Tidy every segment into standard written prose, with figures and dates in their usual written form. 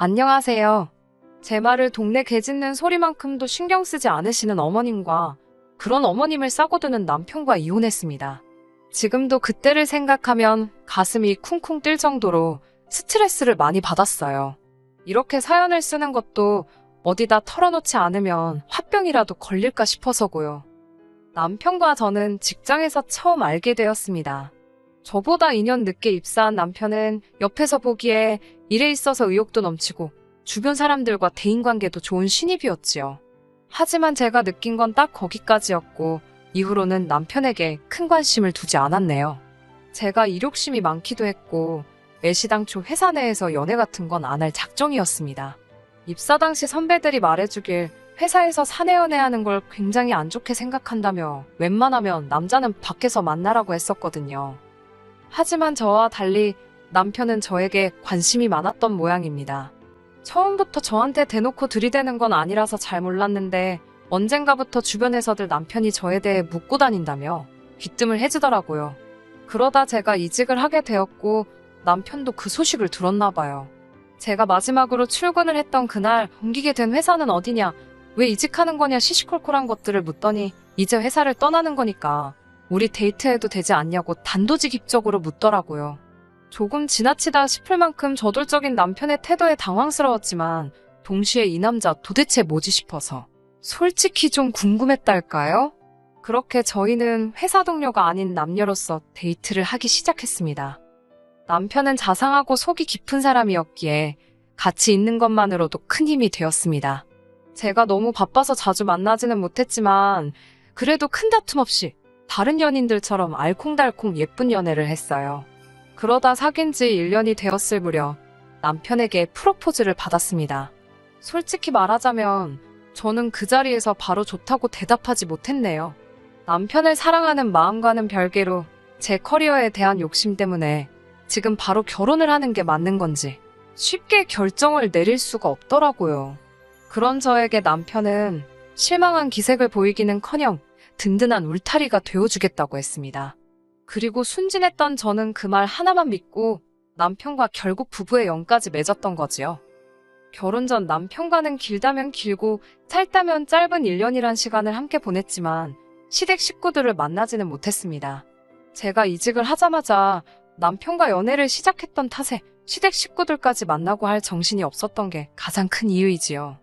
안녕하세요. 제 말을 동네 개 짖는 소리만큼도 신경 쓰지 않으시는 어머님과 그런 어머님을 싸고드는 남편과 이혼했습니다. 지금도 그때를 생각하면 가슴이 쿵쿵 뛸 정도로 스트레스를 많이 받았어요. 이렇게 사연을 쓰는 것도 어디다 털어놓지 않으면 화병이라도 걸릴까 싶어서고요. 남편과 저는 직장에서 처음 알게 되었습니다. 저보다 2년 늦게 입사한 남편은 옆에서 보기에 일에 있어서 의욕도 넘치고 주변 사람들과 대인관계도 좋은 신입이었지요. 하지만 제가 느낀 건 딱 거기까지였고 이후로는 남편에게 큰 관심을 두지 않았네요. 제가 이욕심이 많기도 했고 애시당초 회사 내에서 연애 같은 건 안 할 작정이었습니다. 입사 당시 선배들이 말해주길 회사에서 사내 연애하는 걸 굉장히 안 좋게 생각한다며 웬만하면 남자는 밖에서 만나라고 했었거든요. 하지만 저와 달리 남편은 저에게 관심이 많았던 모양입니다. 처음부터 저한테 대놓고 들이대는 건 아니라서 잘 몰랐는데 언젠가부터 주변에서들 남편이 저에 대해 묻고 다닌다며 귀뜸을 해주더라고요. 그러다 제가 이직을 하게 되었고 남편도 그 소식을 들었나 봐요. 제가 마지막으로 출근을 했던 그날 옮기게 된 회사는 어디냐, 왜 이직하는 거냐 시시콜콜한 것들을 묻더니 이제 회사를 떠나는 거니까 우리 데이트해도 되지 않냐고 단도직입적으로 묻더라고요. 조금 지나치다 싶을 만큼 저돌적인 남편의 태도에 당황스러웠지만 동시에 이 남자 도대체 뭐지 싶어서 솔직히 좀 궁금했달까요? 그렇게 저희는 회사 동료가 아닌 남녀로서 데이트를 하기 시작했습니다. 남편은 자상하고 속이 깊은 사람이었기에 같이 있는 것만으로도 큰 힘이 되었습니다. 제가 너무 바빠서 자주 만나지는 못했지만 그래도 큰 다툼 없이 다른 연인들처럼 알콩달콩 예쁜 연애를 했어요. 그러다 사귄 지 1년이 되었을 무렵 남편에게 프로포즈를 받았습니다. 솔직히 말하자면 저는 그 자리에서 바로 좋다고 대답하지 못했네요. 남편을 사랑하는 마음과는 별개로 제 커리어에 대한 욕심 때문에 지금 바로 결혼을 하는 게 맞는 건지 쉽게 결정을 내릴 수가 없더라고요. 그런 저에게 남편은 실망한 기색을 보이기는커녕 든든한 울타리가 되어주겠다고 했습니다. 그리고 순진했던 저는 그 말 하나만 믿고 남편과 결국 부부의 영까지 맺었던 거지요. 결혼 전 남편과는 길다면 길고 짧다면 짧은 1년이란 시간을 함께 보냈지만 시댁 식구들을 만나지는 못했습니다. 제가 이직을 하자마자 남편과 연애를 시작했던 탓에 시댁 식구들까지 만나고 할 정신이 없었던 게 가장 큰 이유이지요.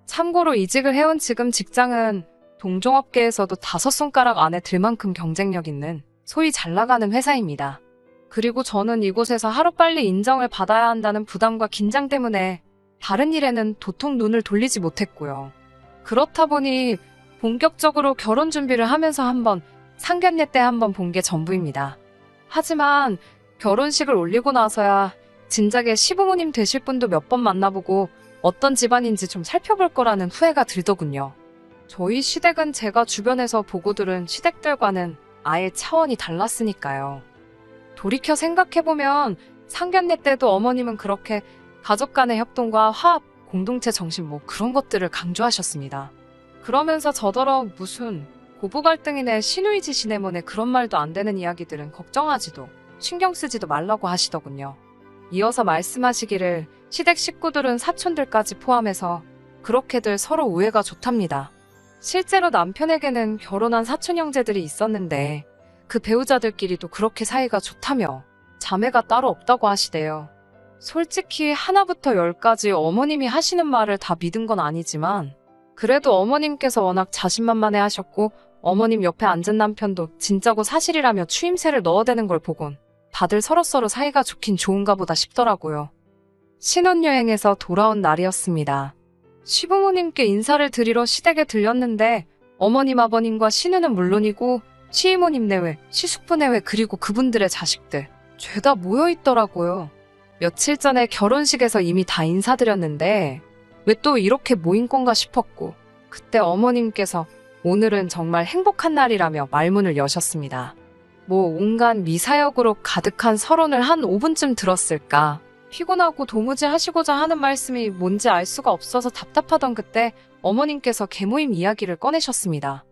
참고로 이직을 해온 지금 직장은 동종업계에서도 5손가락 안에 들 만큼 경쟁력 있는 소위 잘 나가는 회사입니다. 그리고 저는 이곳에서 하루빨리 인정을 받아야 한다는 부담과 긴장 때문에 다른 일에는 도통 눈을 돌리지 못했고요. 그렇다 보니 본격적으로 결혼 준비를 하면서 한번 상견례 때 한번 본 게 전부입니다. 하지만 결혼식을 올리고 나서야 진작에 시부모님 되실 분도 몇 번 만나보고 어떤 집안인지 좀 살펴볼 거라는 후회가 들더군요. 저희 시댁은 제가 주변에서 보고 들은 시댁들과는 아예 차원이 달랐으니까요. 돌이켜 생각해보면 상견례 때도 어머님은 그렇게 가족 간의 협동과 화합, 공동체 정신 뭐 그런 것들을 강조하셨습니다. 그러면서 저더러 무슨 고부 갈등이네 시누이 지시네 뭐네 그런 말도 안 되는 이야기들은 걱정하지도 신경 쓰지도 말라고 하시더군요. 이어서 말씀하시기를 시댁 식구들은 사촌들까지 포함해서 그렇게들 서로 우애가 좋답니다. 실제로 남편에게는 결혼한 사촌 형제들이 있었는데 그 배우자들끼리도 그렇게 사이가 좋다며 자매가 따로 없다고 하시대요. 솔직히 하나부터 10까지 어머님이 하시는 말을 다 믿은 건 아니지만 그래도 어머님께서 워낙 자신만만해 하셨고 어머님 옆에 앉은 남편도 진짜고 사실이라며 추임새를 넣어대는 걸 보곤 다들 서로서로 사이가 좋긴 좋은가 보다 싶더라고요. 신혼여행에서 돌아온 날이었습니다. 시부모님께 인사를 드리러 시댁에 들렸는데 어머님 아버님과 시누는 물론이고 시이모님 내외, 시숙부 내외 그리고 그분들의 자식들 죄다 모여있더라고요. 며칠 전에 결혼식에서 이미 다 인사드렸는데 왜 또 이렇게 모인 건가 싶었고 그때 어머님께서 오늘은 정말 행복한 날이라며 말문을 여셨습니다. 뭐 온갖 미사역으로 가득한 서론을 한 5분쯤 들었을까. 피곤하고 도무지 하시고자 하는 말씀이 뭔지 알 수가 없어서 답답하던 그때 어머님께서 계모임 이야기를 꺼내셨습니다.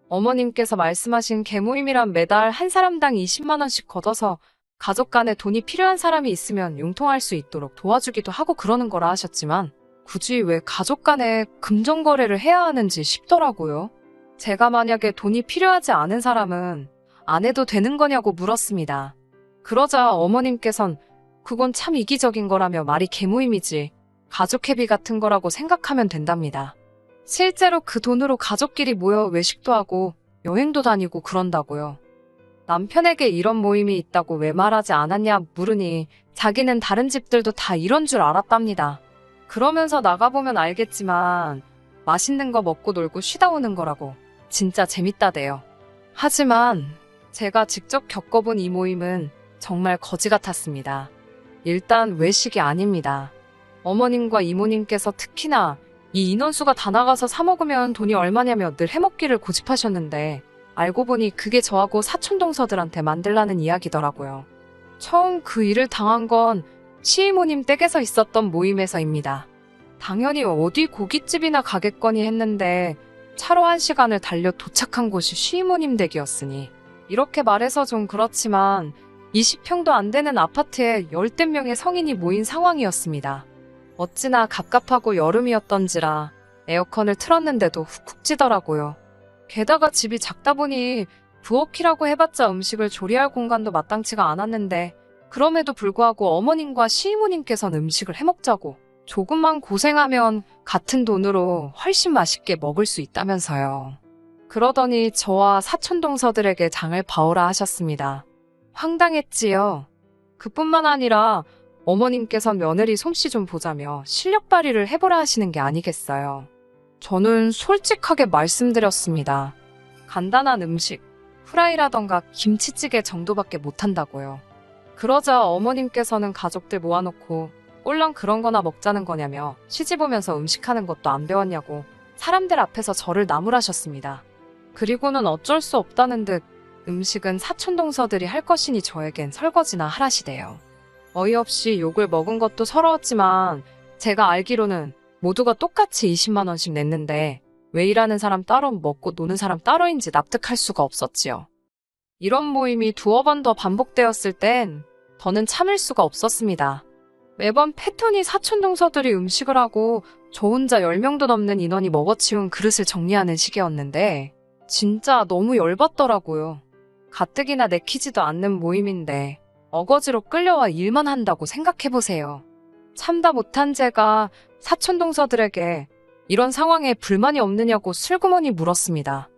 어머님께서 말씀하신 계모임이란 매달 한 사람당 20만 원씩 걷어서 가족 간에 돈이 필요한 사람이 있으면 융통할 수 있도록 도와주기도 하고 그러는 거라 하셨지만 굳이 왜 가족 간에 금전거래를 해야 하는지 싶더라고요. 제가 만약에 돈이 필요하지 않은 사람은 안 해도 되는 거냐고 물었습니다. 그러자 어머님께선 그건 참 이기적인 거라며 말이 개모임이지 가족 회비 같은 거라고 생각하면 된답니다. 실제로 그 돈으로 가족끼리 모여 외식도 하고 여행도 다니고 그런다고요. 남편에게 이런 모임이 있다고 왜 말하지 않았냐 물으니 자기는 다른 집들도 다 이런 줄 알았답니다. 그러면서 나가보면 알겠지만 맛있는 거 먹고 놀고 쉬다 오는 거라고 진짜 재밌다대요. 하지만 제가 직접 겪어본 이 모임은 정말 거지 같았습니다. 일단 외식이 아닙니다. 어머님과 이모님께서 특히나 이 인원수가 다 나가서 사 먹으면 돈이 얼마냐며 늘 해먹기를 고집하셨는데 알고 보니 그게 저하고 사촌동서들한테 만들라는 이야기더라고요. 처음 그 일을 당한 건 시이모님 댁에서 있었던 모임에서입니다. 당연히 어디 고깃집이나 가겠거니 했는데 차로 1시간을 달려 도착한 곳이 시이모님 댁이었으니 이렇게 말해서 좀 그렇지만 20평도 안 되는 아파트에 열댓 명의 성인이 모인 상황이었습니다. 어찌나 갑갑하고 여름이었던지라 에어컨을 틀었는데도 훅훅 찌더라고요. 게다가 집이 작다 보니 부엌이라고 해봤자 음식을 조리할 공간도 마땅치가 않았는데 그럼에도 불구하고 어머님과 시이모님께서는 음식을 해먹자고 조금만 고생하면 같은 돈으로 훨씬 맛있게 먹을 수 있다면서요. 그러더니 저와 사촌동서들에게 장을 봐오라 하셨습니다. 황당했지요. 그뿐만 아니라 어머님께선 며느리 솜씨 좀 보자며 실력 발휘를 해보라 하시는 게 아니겠어요. 저는 솔직하게 말씀드렸습니다. 간단한 음식, 후라이라던가 김치찌개 정도밖에 못한다고요. 그러자 어머님께서는 가족들 모아놓고 꼴랑 그런 거나 먹자는 거냐며 시집 오면서 음식하는 것도 안 배웠냐고 사람들 앞에서 저를 나무라셨습니다. 그리고는 어쩔 수 없다는 듯 음식은 사촌동서들이 할 것이니 저에겐 설거지나 하라시대요. 어이없이 욕을 먹은 것도 서러웠지만 제가 알기로는 모두가 똑같이 20만 원씩 냈는데 왜 일하는 사람 따로 먹고 노는 사람 따로인지 납득할 수가 없었지요. 이런 모임이 두어 번 더 반복되었을 땐 더는 참을 수가 없었습니다. 매번 패턴이 사촌동서들이 음식을 하고 저 혼자 10명도 넘는 인원이 먹어치운 그릇을 정리하는 시기였는데 진짜 너무 열받더라고요. 가뜩이나 내키지도 않는 모임인데 어거지로 끌려와 일만 한다고 생각해보세요. 참다 못한 제가 사촌동서들에게 이런 상황에 불만이 없느냐고 슬그머니 물었습니다.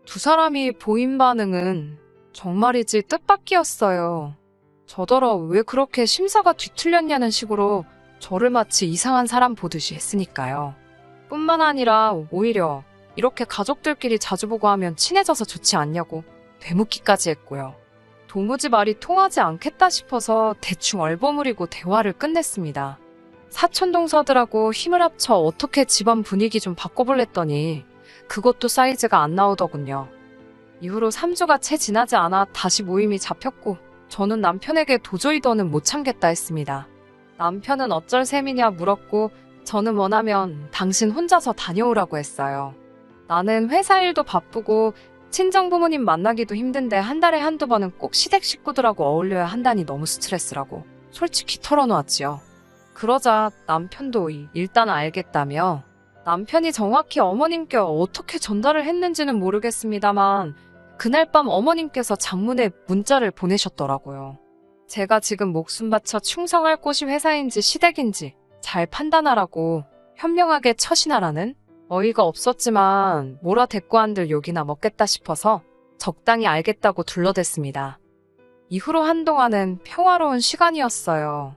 두 사람이 보인 반응은 정말이지 뜻밖이었어요. 저더러 왜 그렇게 심사가 뒤틀렸냐는 식으로 저를 마치 이상한 사람 보듯이 했으니까요. 뿐만 아니라 오히려 이렇게 가족들끼리 자주 보고 하면 친해져서 좋지 않냐고 되묻기까지 했고요. 도무지 말이 통하지 않겠다 싶어서 대충 얼버무리고 대화를 끝냈습니다. 사촌동서들하고 힘을 합쳐 어떻게 집안 분위기 좀 바꿔볼랬더니 그것도 사이즈가 안 나오더군요. 이후로 3주가 채 지나지 않아 다시 모임이 잡혔고 저는 남편에게 도저히 더는 못 참겠다 했습니다. 남편은 어쩔 셈이냐 물었고 저는 원하면 당신 혼자서 다녀오라고 했어요. 나는 회사 일도 바쁘고 친정부모님 만나기도 힘든데 한 달에 한두 번은 꼭 시댁 식구들하고 어울려야 한다니 너무 스트레스라고 솔직히 털어놓았지요. 그러자 남편도 일단 알겠다며 남편이 정확히 어머님께 어떻게 전달을 했는지는 모르겠습니다만 그날 밤 어머님께서 장문에 문자를 보내셨더라고요. 제가 지금 목숨 바쳐 충성할 곳이 회사인지 시댁인지 잘 판단하라고 현명하게 처신하라는? 어이가 없었지만 몰아 대꾸한들 욕이나 먹겠다 싶어서 적당히 알겠다고 둘러댔습니다. 이후로 한동안은 평화로운 시간이었어요.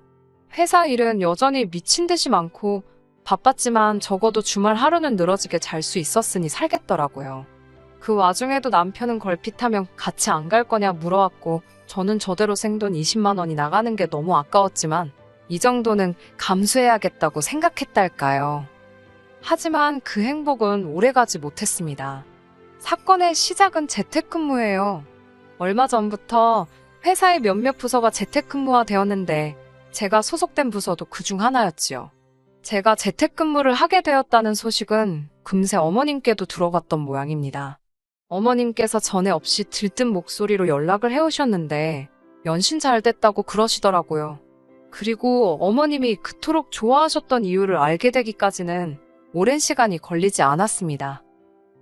회사 일은 여전히 미친 듯이 많고 바빴지만 적어도 주말 하루는 늘어지게 잘 수 있었으니 살겠더라고요. 그 와중에도 남편은 걸핏하면 같이 안 갈 거냐 물어왔고 저는 저대로 생돈 20만 원이 나가는 게 너무 아까웠지만 이 정도는 감수해야겠다고 생각했달까요. 하지만 그 행복은 오래가지 못했습니다. 사건의 시작은 재택근무예요. 얼마 전부터 회사의 몇몇 부서가 재택근무화 되었는데 제가 소속된 부서도 그중 하나였지요. 제가 재택근무를 하게 되었다는 소식은 금세 어머님께도 들어갔던 모양입니다. 어머님께서 전에 없이 들뜬 목소리로 연락을 해오셨는데 연신 잘 됐다고 그러시더라고요. 그리고 어머님이 그토록 좋아하셨던 이유를 알게 되기까지는 오랜 시간이 걸리지 않았습니다.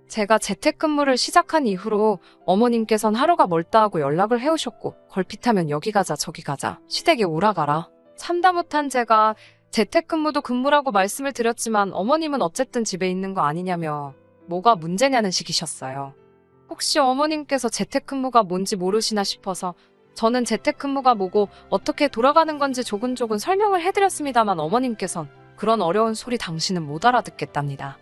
제가 재택근무를 시작한 이후로 어머님께선 하루가 멀다 하고 연락을 해오셨고, 걸핏하면 여기 가자 저기 가자 시댁에 오라가라. 참다 못한 제가 재택근무도 근무라고 말씀을 드렸지만 어머님은 어쨌든 집에 있는 거 아니냐며 뭐가 문제냐는 식이셨어요. 혹시 어머님께서 재택근무가 뭔지 모르시나 싶어서 저는 재택근무가 뭐고 어떻게 돌아가는 건지 조근조근 설명을 해드렸습니다만 어머님께선 그런 어려운 소리 당신은 못 알아듣겠답니다.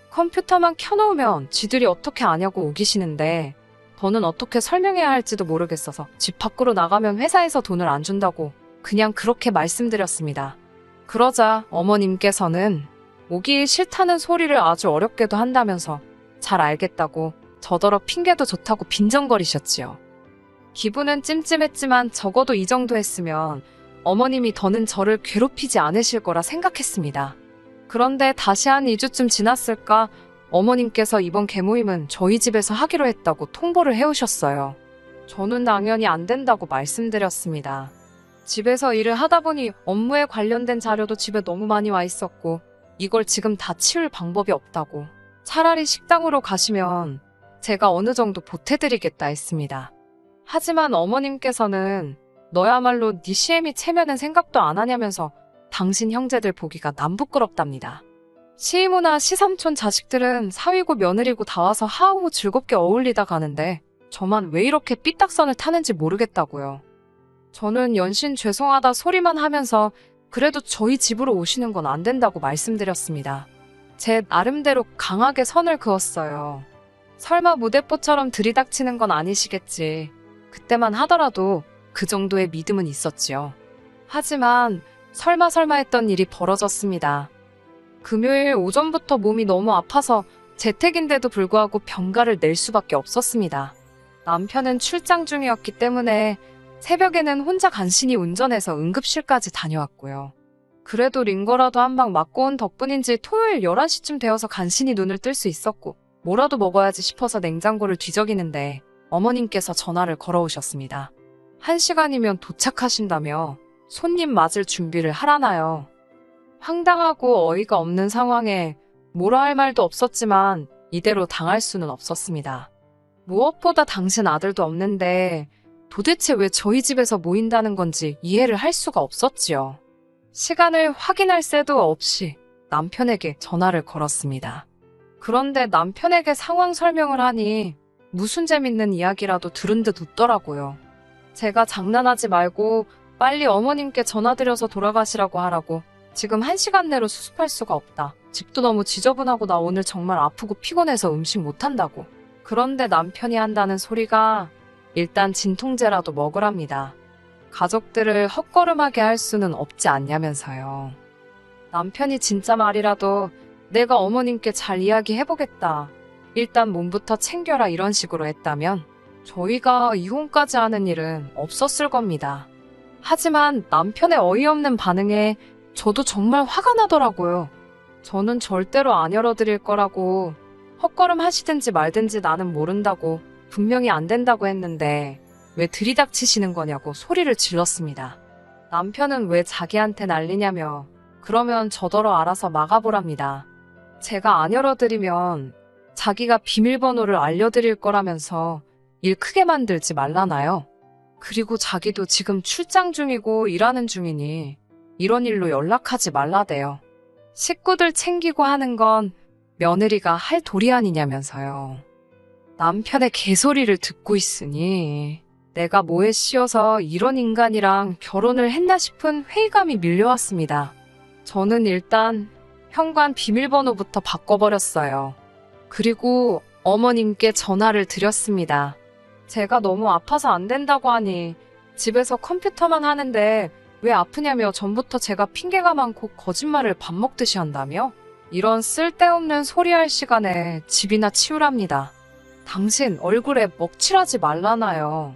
컴퓨터만 켜놓으면 지들이 어떻게 아냐고 우기시는데 저는 어떻게 설명해야 할지도 모르겠어서 집 밖으로 나가면 회사에서 돈을 안 준다고 그냥 그렇게 말씀드렸습니다. 그러자 어머님께서는 오기 싫다는 소리를 아주 어렵게도 한다면서 잘 알겠다고 저더러 핑계도 좋다고 빈정거리셨지요. 기분은 찜찜했지만 적어도 이 정도 했으면 어머님이 더는 저를 괴롭히지 않으실 거라 생각했습니다. 그런데 다시 한 2주쯤 지났을까 어머님께서 이번 개모임은 저희 집에서 하기로 했다고 통보를 해오셨어요. 저는 당연히 안 된다고 말씀드렸습니다. 집에서 일을 하다 보니 업무에 관련된 자료도 집에 너무 많이 와 있었고 이걸 지금 다 치울 방법이 없다고. 차라리 식당으로 가시면 제가 어느 정도 보태드리겠다 했습니다. 하지만 어머님께서는 너야말로 네 시애미 체면은 생각도 안 하냐면서 당신 형제들 보기가 남부끄럽답니다. 시이모나 시삼촌 자식들은 사위고 며느리고 다 와서 하하호 즐겁게 어울리다 가는데 저만 왜 이렇게 삐딱선을 타는지 모르겠다고요. 저는 연신 죄송하다 소리만 하면서 그래도 저희 집으로 오시는 건 안 된다고 말씀드렸습니다. 제 나름대로 강하게 선을 그었어요. 설마 무대뽀처럼 들이닥치는 건 아니시겠지. 그때만 하더라도 그 정도의 믿음은 있었지요. 하지만 설마 했던 일이 벌어졌습니다. 금요일 오전부터 몸이 너무 아파서 재택인데도 불구하고 병가를 낼 수밖에 없었습니다. 남편은 출장 중이었기 때문에 새벽에는 혼자 간신히 운전해서 응급실까지 다녀왔고요. 그래도 링거라도 한 방 맞고 온 덕분인지 토요일 11시쯤 되어서 간신히 눈을 뜰 수 있었고 뭐라도 먹어야지 싶어서 냉장고를 뒤적이는데 어머님께서 전화를 걸어오셨습니다. 1시간이면 도착하신다며 손님 맞을 준비를 하라나요. 황당하고 어이가 없는 상황에 뭐라 할 말도 없었지만 이대로 당할 수는 없었습니다. 무엇보다 당신 아들도 없는데 도대체 왜 저희 집에서 모인다는 건지 이해를 할 수가 없었지요. 시간을 확인할 새도 없이 남편에게 전화를 걸었습니다. 그런데 남편에게 상황 설명을 하니 무슨 재밌는 이야기라도 들은 듯 웃더라고요. 제가 장난하지 말고 빨리 어머님께 전화드려서 돌아가시라고 하라고. 지금 1시간 내로 수습할 수가 없다. 집도 너무 지저분하고 나 오늘 정말 아프고 피곤해서 음식 못한다고. 그런데 남편이 한다는 소리가 일단 진통제라도 먹으랍니다. 가족들을 헛걸음하게 할 수는 없지 않냐면서요. 남편이 진짜 말이라도 내가 어머님께 잘 이야기해보겠다. 일단 몸부터 챙겨라 이런 식으로 했다면 저희가 이혼까지 하는 일은 없었을 겁니다. 하지만 남편의 어이없는 반응에 저도 정말 화가 나더라고요. 저는 절대로 안 열어드릴 거라고 헛걸음 하시든지 말든지 나는 모른다고 분명히 안 된다고 했는데 왜 들이닥치시는 거냐고 소리를 질렀습니다. 남편은 왜 자기한테 난리냐며 그러면 저더러 알아서 막아보랍니다. 제가 안 열어드리면 자기가 비밀번호를 알려드릴 거라면서 일 크게 만들지 말라나요? 그리고 자기도 지금 출장 중이고 일하는 중이니 이런 일로 연락하지 말라대요. 식구들 챙기고 하는 건 며느리가 할 도리 아니냐면서요. 남편의 개소리를 듣고 있으니 내가 뭐에 씌어서 이런 인간이랑 결혼을 했나 싶은 회의감이 밀려왔습니다. 저는 일단 현관 비밀번호부터 바꿔버렸어요. 그리고 어머님께 전화를 드렸습니다. 제가 너무 아파서 안 된다고 하니 집에서 컴퓨터만 하는데 왜 아프냐며 전부터 제가 핑계가 많고 거짓말을 밥 먹듯이 한다며? 이런 쓸데없는 소리할 시간에 집이나 치우랍니다. 당신 얼굴에 먹칠하지 말라나요.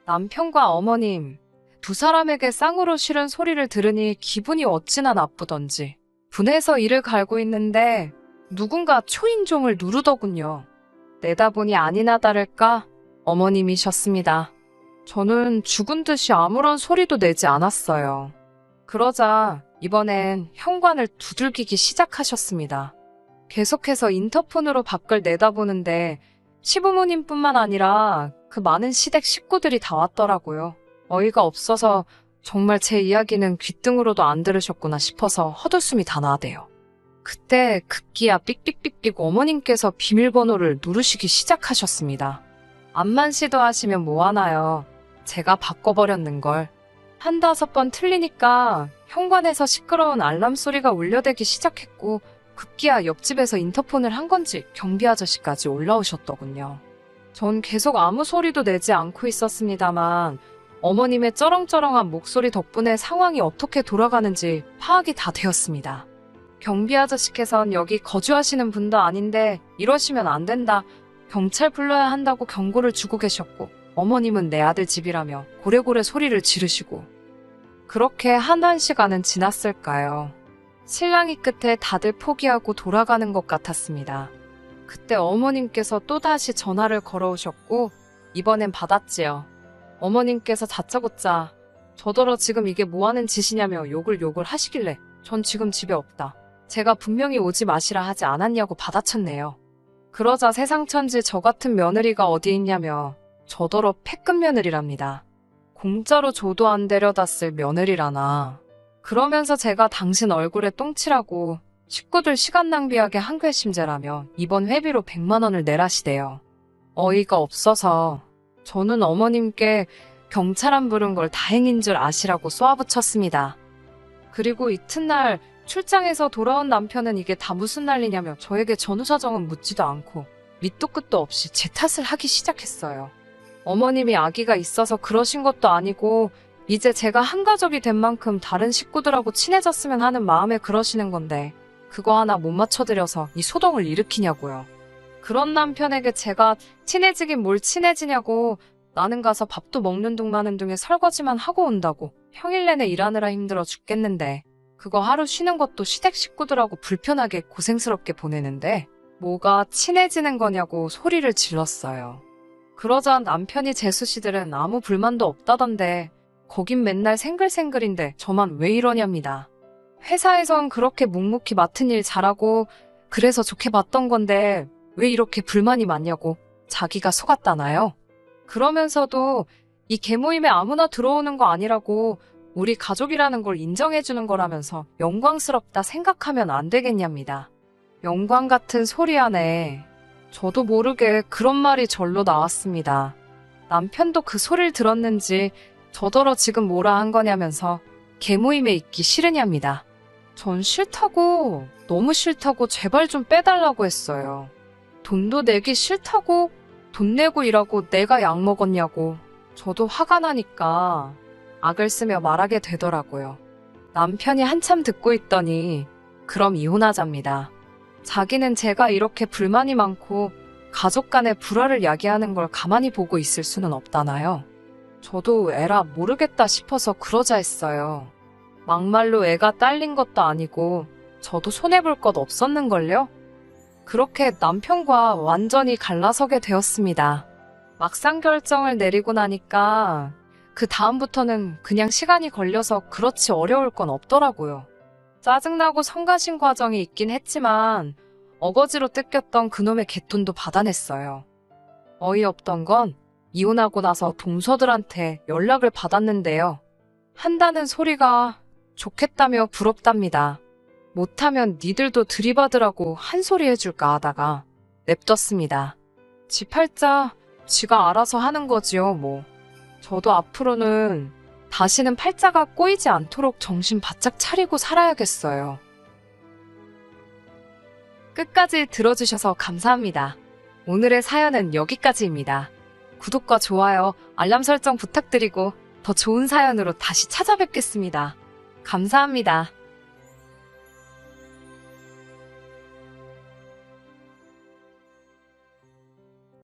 남편과 어머님 두 사람에게 쌍으로 싫은 소리를 들으니 기분이 어찌나 나쁘던지 분해서 이를 갈고 있는데 누군가 초인종을 누르더군요. 내다보니 아니나 다를까 어머님이셨습니다. 저는 죽은 듯이 아무런 소리도 내지 않았어요. 그러자 이번엔 현관을 두들기기 시작하셨습니다. 계속해서 인터폰으로 밖을 내다보는데 시부모님뿐만 아니라 그 많은 시댁 식구들이 다 왔더라고요. 어이가 없어서 정말 제 이야기는 귓등으로도 안 들으셨구나 싶어서 헛웃음이 다 나대요. 그때 급기야 삑삑삑삑 어머님께서 비밀번호를 누르시기 시작하셨습니다. 암만 시도하시면 뭐하나요? 제가 바꿔버렸는걸. 1~5번 틀리니까 현관에서 시끄러운 알람 소리가 울려대기 시작했고 급기야 옆집에서 인터폰을 한 건지 경비 아저씨까지 올라오셨더군요. 전 계속 아무 소리도 내지 않고 있었습니다만 어머님의 쩌렁쩌렁한 목소리 덕분에 상황이 어떻게 돌아가는지 파악이 다 되었습니다. 경비 아저씨께선 여기 거주하시는 분도 아닌데 이러시면 안 된다. 경찰 불러야 한다고 경고를 주고 계셨고 어머님은 내 아들 집이라며 고래고래 소리를 지르시고 그렇게 한 시간은 지났을까요? 실랑이 끝에 다들 포기하고 돌아가는 것 같았습니다. 그때 어머님께서 또다시 전화를 걸어오셨고 이번엔 받았지요. 어머님께서 다짜고짜 저더러 지금 이게 뭐하는 짓이냐며 욕을 하시길래 전 지금 집에 없다. 제가 분명히 오지 마시라 하지 않았냐고 받아쳤네요. 그러자 세상천지 저 같은 며느리가 어디 있냐며 저더러 패급 며느리랍니다. 공짜로 줘도 안 데려다 쓸 며느리라나. 그러면서 제가 당신 얼굴에 똥칠하고 식구들 시간 낭비하게 한괘심재라며 이번 회비로 100만 원을 내라시대요. 어이가 없어서 저는 어머님께 경찰 안 부른 걸 다행인 줄 아시라고 쏘아붙였습니다. 그리고 이튿날 출장에서 돌아온 남편은 이게 다 무슨 난리냐며 저에게 전후사정은 묻지도 않고 밑도 끝도 없이 제 탓을 하기 시작했어요. 어머님이 아기가 있어서 그러신 것도 아니고 이제 제가 한 가족이 된 만큼 다른 식구들하고 친해졌으면 하는 마음에 그러시는 건데 그거 하나 못 맞춰드려서 이 소동을 일으키냐고요. 그런 남편에게 제가 친해지긴 뭘 친해지냐고 나는 가서 밥도 먹는 둥 마는 둥에 설거지만 하고 온다고 평일 내내 일하느라 힘들어 죽겠는데 그거 하루 쉬는 것도 시댁 식구들하고 불편하게 고생스럽게 보내는데 뭐가 친해지는 거냐고 소리를 질렀어요. 그러자 남편이 재수씨들은 아무 불만도 없다던데 거긴 맨날 생글생글인데 저만 왜 이러냐입니다. 회사에선 그렇게 묵묵히 맡은 일 잘하고 그래서 좋게 봤던 건데 왜 이렇게 불만이 많냐고 자기가 속았다나요? 그러면서도 이 개모임에 아무나 들어오는 거 아니라고 우리 가족이라는 걸 인정해주는 거라면서 영광스럽다 생각하면 안 되겠냐입니다. 영광 같은 소리 하네. 저도 모르게 그런 말이 절로 나왔습니다. 남편도 그 소리를 들었는지 저더러 지금 뭐라 한 거냐면서 개모임에 있기 싫으냐입니다. 전 싫다고, 너무 싫다고 제발 좀 빼달라고 했어요. 돈도 내기 싫다고, 돈 내고 일하고 내가 약 먹었냐고. 저도 화가 나니까 악을 쓰며 말하게 되더라고요. 남편이 한참 듣고 있더니 그럼 이혼하자입니다. 자기는 제가 이렇게 불만이 많고 가족 간의 불화를 야기하는 걸 가만히 보고 있을 수는 없다나요. 저도 에라 모르겠다 싶어서 그러자 했어요. 막말로 애가 딸린 것도 아니고 저도 손해볼 것 없었는걸요? 그렇게 남편과 완전히 갈라서게 되었습니다. 막상 결정을 내리고 나니까 그 다음부터는 그냥 시간이 걸려서 그렇지 어려울 건 없더라고요. 짜증나고 성가신 과정이 있긴 했지만 어거지로 뜯겼던 그놈의 갯돈도 받아냈어요. 어이없던 건 이혼하고 나서 동서들한테 연락을 받았는데요. 한다는 소리가 좋겠다며 부럽답니다. 못하면 니들도 들이받으라고 한 소리 해줄까 하다가 냅뒀습니다. 지 팔자 지가 알아서 하는 거지요 뭐. 저도 앞으로는 다시는 팔자가 꼬이지 않도록 정신 바짝 차리고 살아야겠어요. 끝까지 들어주셔서 감사합니다. 오늘의 사연은 여기까지입니다. 구독과 좋아요, 알람 설정 부탁드리고 더 좋은 사연으로 다시 찾아뵙겠습니다. 감사합니다.